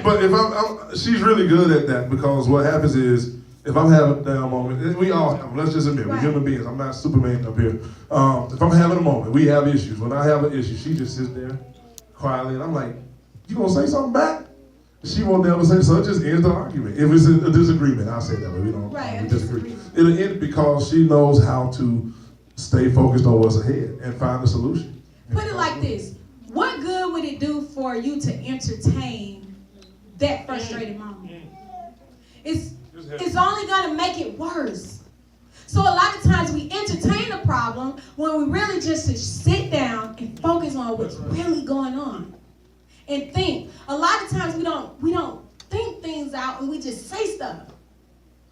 But if she's really good at that, because what happens is, if I'm having a down moment, and we all have them, let's just admit, we're human beings. I'm not Superman up here. If I'm having a moment, we have issues. When I have an issue, she just sits there quietly, and I'm like, you gonna say something back? She won't never say, so it just ends the argument. If it's a disagreement, I'll say that, but we disagree. It'll end because she knows how to stay focused on what's ahead and find a solution. Put it like this. What good would it do for you to entertain that frustrated moment? It's only going to make it worse. So a lot of times we entertain a problem when we really just should sit down and focus on what's really going on and think. A lot of times we don't think things out and we just say stuff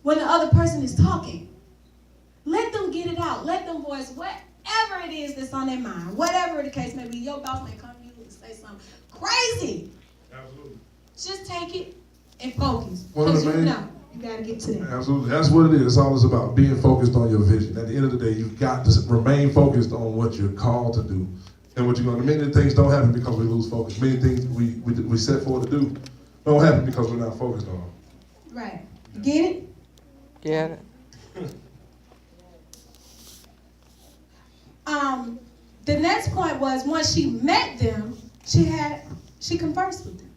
when the other person is talking. Let them get it out. Let them voice whatever it is that's on their mind. Whatever the case may be. Your boss may come to you and say something crazy. Absolutely. Just take it and focus. Because you know. You got to get to that. Absolutely. That's what it is. It's all about being focused on your vision. At the end of the day, you've got to remain focused on what you're called to do and what you're going to do. Many things don't happen because we lose focus. Many things we set forward to do don't happen because we're not focused on them. Right. Get it? Get it. The next point was once she met them, she conversed with them.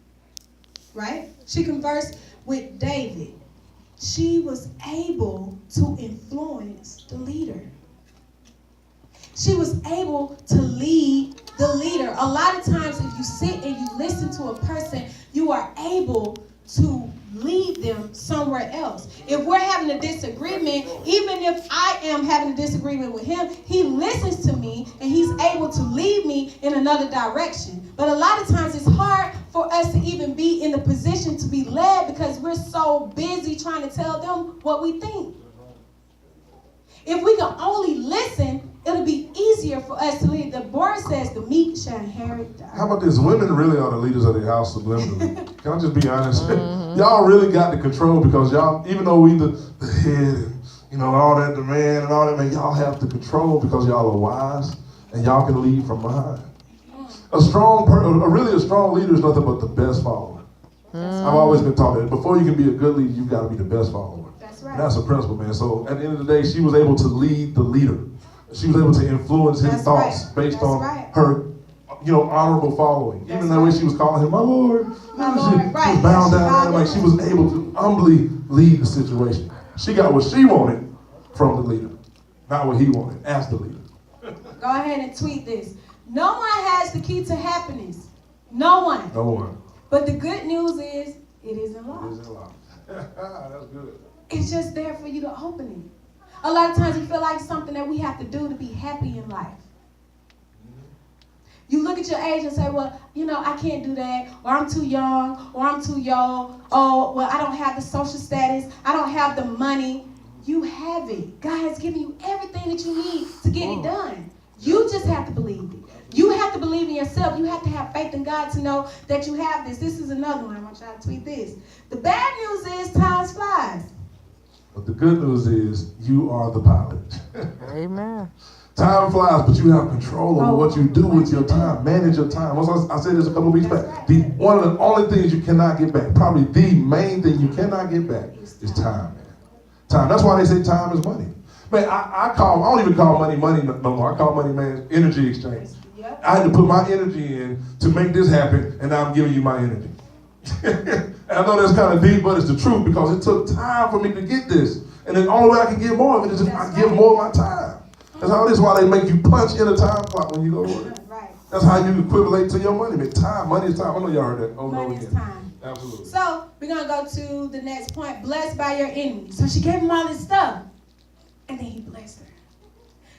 Right? She conversed with David. She was able to influence the leader. She was able to lead the leader. A lot of times if you sit and you listen to a person, you are able to lead them somewhere else. If we're having a disagreement, even if I am having a disagreement with him, he listens to me and he's able to lead me in another direction. But a lot of times it's hard for us to even be in the position to be led because we're so busy trying to tell them what we think. If we can only listen, it'll be easier for us to lead. The word says the meek shall inherit the earth. How about this? Women really are the leaders of their house subliminally. Can I just be honest? Y'all really got the control because y'all, even though we the head and all that demand and all that, man, y'all have the control because y'all are wise and y'all can lead from behind. A strong leader is nothing but the best follower. I've always been taught that. Before you can be a good leader, you've got to be the best follower. That's right. And that's a principle, man. So at the end of the day, she was able to lead the leader. She was able to influence his thoughts based on her, honorable following. Even the way she was calling him, my Lord. She was bound down. Like she was able to humbly lead the situation. She got what she wanted from the leader, not what he wanted as the leader. Go ahead and tweet this. No one has the key to happiness. No one. No one. But the good news is, it isn't locked. It isn't locked. That's good. It's just there for you to open it. A lot of times we feel like it's something that we have to do to be happy in life. You look at your age and say, well, I can't do that, or I'm too young, or I'm too young, oh, well, I don't have the social status, I don't have the money. You have it. God has given you everything that you need to get it done. You just have to believe it. You have to believe in yourself. You have to have faith in God to know that you have this. This is another one. I want y'all to tweet this. The bad news is time flies. But the good news is you are the pilot. Amen. Time flies, but you have control over what you do with your time. Manage your time. I said this a couple of weeks back. One of the only things you cannot get back, probably the main thing you cannot get back is time, man. Time. That's why they say time is money. Man, I don't even call money no more. I call money, man, energy exchange. Yep. I had to put my energy in to make this happen, and now I'm giving you my energy. And I know that's kind of deep, but it's the truth because it took time for me to get this. And the only way I can get more of it is if I give more of my time. That's how it is why they make you punch in a time clock when you go to work. Right. That's how you equivalent to your money. Man, time, money is time. I know y'all heard that. Money is time. Absolutely. So we're going to go to the next point. Blessed by your enemies. So she gave him all this stuff. And then he blessed her.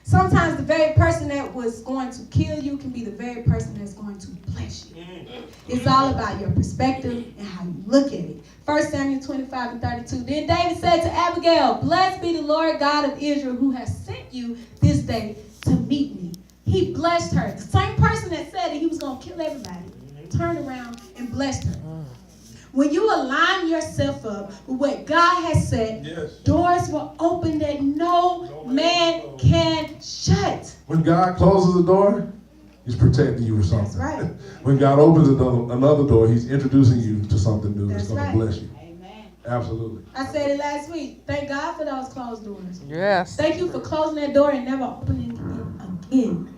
Sometimes the very person that was going to kill you can be the very person that's going to bless you. It's all about your perspective and how you look at it. 1 Samuel 25:32. Then David said to Abigail, blessed be the Lord God of Israel who has sent you this day to meet me. He blessed her. The same person that said that he was going to kill everybody turned around and blessed her. When you align yourself up with what God has said, doors will open that no man can shut. When God closes the door, He's protecting you for something. That's right. When God opens another door, he's introducing you to something new that's going to bless you. Amen. Absolutely. I said it last week. Thank God for those closed doors. Yes. Thank you for closing that door and never opening it again.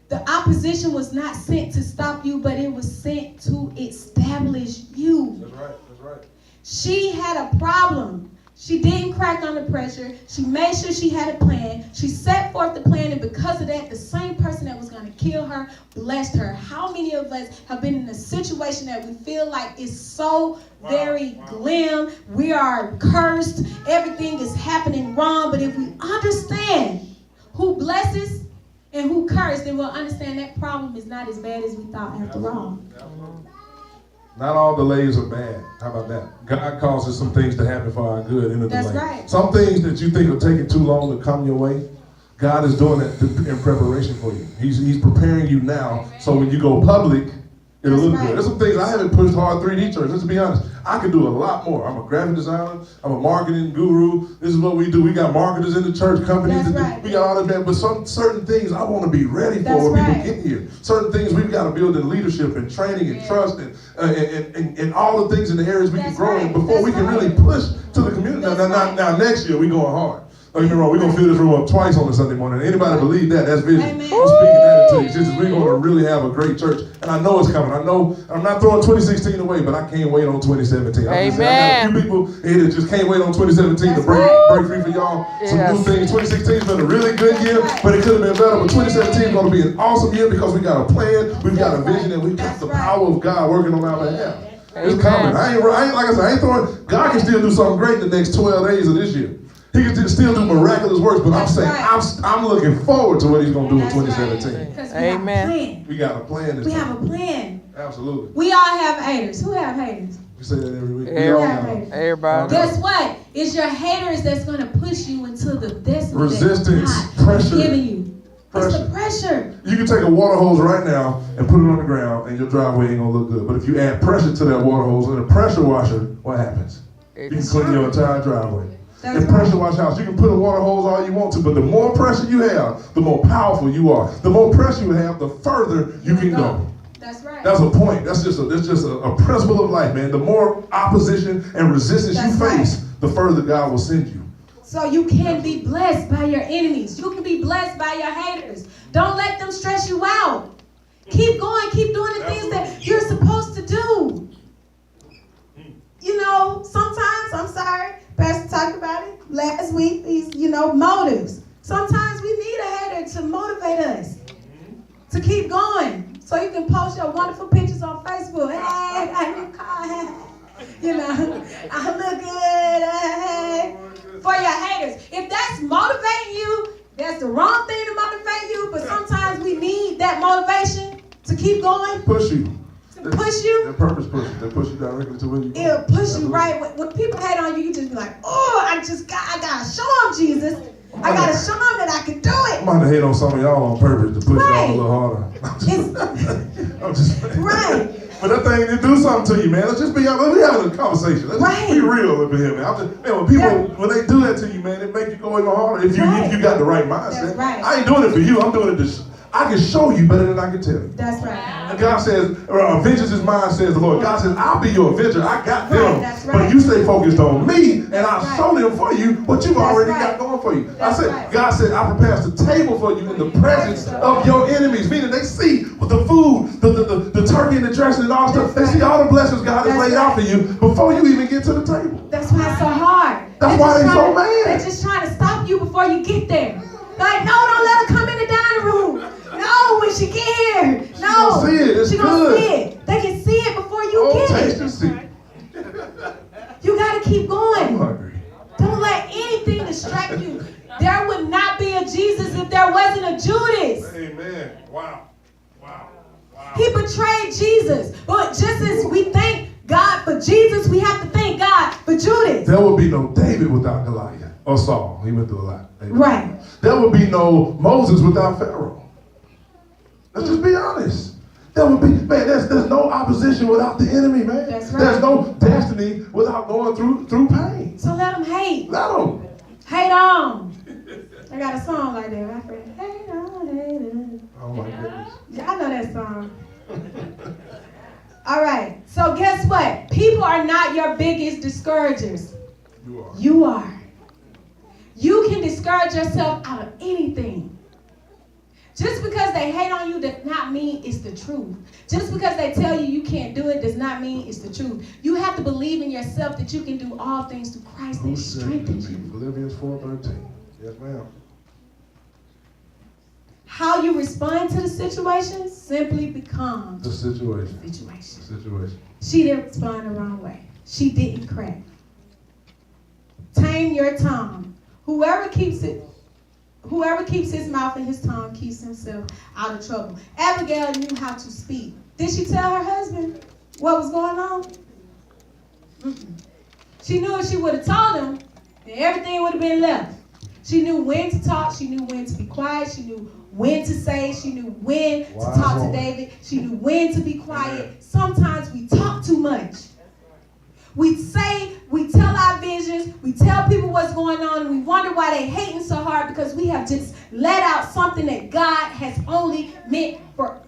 The opposition was not sent to stop you, but it was sent to establish you. That's right. That's right. She had a problem. She didn't crack under pressure. She made sure she had a plan. She set forth the plan, and because of that, the same person that was going to kill her blessed her. How many of us have been in a situation that we feel like is so very glim? We are cursed. Everything is happening wrong. But if we understand who blesses and who cursed, then we'll understand that problem is not as bad as we thought after all. Not all delays are bad. How about that? God causes some things to happen for our good in a delay. That's right. Some things that you think are taking too long to come your way, God is doing that in preparation for you. He's preparing you now, so when you go public, it'll look good. There's some things I haven't pushed hard 3D church. Let's be honest. I could do a lot more. I'm a graphic designer. I'm a marketing guru. This is what we do. We got marketers in the church, companies. We got all of that. But certain things I want to be ready for when people get here. Certain things we've got to build in leadership and training and trust and all the things in the areas we can grow in before we can really push to the community. Now, next year, we're going hard. Don't get me wrong, we're going to fill this room up twice on a Sunday morning. Anybody believe that? That's vision. Amen. I'm speaking that into existence. We're going to really have a great church. And I know it's coming. I know I'm not throwing 2016 away, but I can't wait on 2017. I got a few people here that just can't wait on 2017 to break free for y'all. Some new things. 2016 has been a really good year, but it could have been better. But 2017 is going to be an awesome year because we got a plan, we've got a vision, and we've got the power of God working on our behalf. It's coming. I ain't like I said, I ain't throwing. God can still do something great in the next 12 days of this year. He can still do miraculous works, but I'm saying I'm looking forward to what he's going to do in 2017. Because we have a plan. We got a plan. We have a plan. Absolutely. We all have haters. Who have haters? We say that every week. Everybody. Guess what? It's your haters that's going to push you into the destiny resistance, that God pressure, is giving you. It's the pressure. You can take a water hose right now and put it on the ground, and your driveway ain't going to look good. But if you add pressure to that water hose and a pressure washer, what happens? You can clean your entire driveway. And pressure wash house. You can put a water hose all you want to, but the more pressure you have, the more powerful you are. The more pressure you have, the further you can go. That's right. That's a point. That's just a principle of life, man. The more opposition and resistance you face, the further God will send you. So you can be blessed by your enemies. You can be blessed by your haters. Don't let them stress you out. Keep going. Keep doing the things that you're supposed to do. You know, sometimes, I'm sorry, Pastor talked about it last week, these, motives. Sometimes we need a hater to motivate us to keep going. So you can post your wonderful pictures on Facebook. Hey, I new car. I look good. For your haters. If that's motivating you, that's the wrong thing to motivate you, but sometimes we need that motivation to keep going. Push you. Push you. Their purpose push you. They push you directly to where you go. It'll push you right. When people hate on you, you just be like, oh, I gotta show them Jesus. I gotta show them that I can do it. I'm about to hate on some of y'all on purpose to push y'all a little harder. I'm just right. But that thing, it do something to you, man. Let's just be honest. Let's having a conversation. Let's be real up in here, man. When people, when they do that to you, man, it makes you go even harder. If you got the right mindset. That's right. I ain't doing it for you. I'm doing it to I can show you better than I can tell you. That's right. And God says, vengeance is mine, says the Lord. God says, I'll be your avenger. I got them. That's right. But you stay focused on me, and I'll show them for you what you've already got going for you. God said, I prepare the table for you in the presence of your enemies. Meaning they see the food, the turkey and the dressing and all stuff. They see all the blessings God has laid out for you before you even get to the table. That's why it's so hard. That's why they're so mad. They're just trying to stop you before you get there. Like, no, don't let her come in the dining room. No, when she get here. No. She gonna see it. She gonna see it. They can see it before you get taste it. and see. You gotta keep going. I'm hungry. Don't let anything distract you. There would not be a Jesus if there wasn't a Judas. Amen. Wow. He betrayed Jesus. But just as we thank God for Jesus, we have to thank God for Judas. There would be no David without Goliath or Saul. He went through a lot. Amen. Right. There would be no Moses without Pharaoh. Let's just be honest. There would be, man, there's no opposition without the enemy, man. That's right. There's no destiny without going through pain. So let them hate. Let them. Hate on. I got a song like that. My friend. Hate on. haters. Oh my goodness. Yeah, I know that song. All right. So guess what? People are not your biggest discouragers. You are. You are. You can discourage yourself out of anything. Just because they hate on you does not mean it's the truth. Just because they tell you can't do it does not mean it's the truth. You have to believe in yourself that you can do all things through Christ that strengthens you. Philippians 4:13. Yes, ma'am. How you respond to the situation simply becomes The situation. the situation. The situation. She didn't respond the wrong way. She didn't crack. Tame your tongue. Whoever keeps his mouth and his tongue keeps himself out of trouble. Abigail knew how to speak. Did she tell her husband what was going on? Mm-mm. She knew if she would have told him, then everything would have been left. She knew when to talk. She knew when to be quiet. She knew when to say. She knew when to talk to David. She knew when to be quiet. Sometimes we talk too much. We tell our visions, we tell people what's going on, and we wonder why they're hating so hard because we have just let out something that God has only meant for